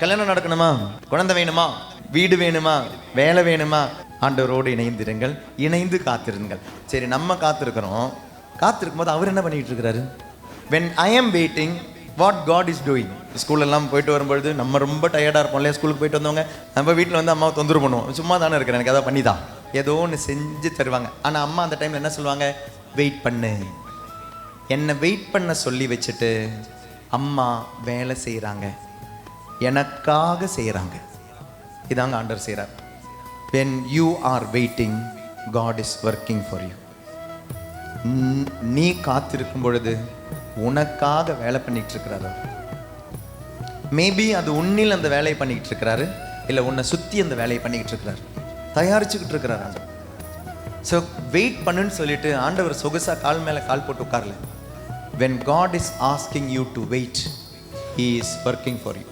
கல்யாணம் நடக்கணுமா, குழந்தை வேணுமா, வீடு வேணுமா, வேலை வேணுமா, ஆண்டவரோடு இணைந்திருங்கள், இணைந்து காத்திருங்கள். சரி, நம்ம காத்திருக்கிறோம். காத்திருக்கும் போது அவர் என்ன பண்ணிட்டு இருக்கிறாரு? when I am waiting, what God is doing. ஸ்கூலெல்லாம் போயிட்டு வரும்பொழுது நம்ம ரொம்ப டயர்டாக இருப்போம் இல்லையா? ஸ்கூலுக்கு போயிட்டு வந்தவங்க நம்ம வீட்டில் வந்து அம்மாவை தொந்தரவு பண்ணுவோம். சும்மா தானே இருக்கிறேன், எனக்கு அதை பண்ணி தான் ஏதோ ஒன்று செஞ்சு தருவாங்க. ஆனால் அம்மா அந்த டைமில் என்ன சொல்லுவாங்க? வெயிட் பண்ணு. என்னை வெயிட் பண்ண சொல்லி வச்சுட்டு அம்மா வேலை செய்கிறாங்க, எனக்காக செய்கிறாங்க. இதாங்க ஆண்டவர் செய்கிறார். when you are waiting, God is working for you. நீ காத்திருக்கும் பொழுது உனக்காக வேலை பண்ணிட்டு இருக்கிறாரு. மேபி அது உன்னில் அந்த வேலையை பண்ணிக்கிட்டு இருக்கிறாரு, இல்லை உன்னை சுற்றி அந்த வேலையை பண்ணிக்கிட்டு இருக்கிறாரு, தயாரிச்சுக்கிட்டு இருக்கிறாரு ஆண்டவர். ஸோ வெயிட் பண்ணுன்னு சொல்லிட்டு ஆண்டவர் சொகுசா கால் மேலே கால் போட்டு உட்காரல. when God is asking you to wait, He is working for you.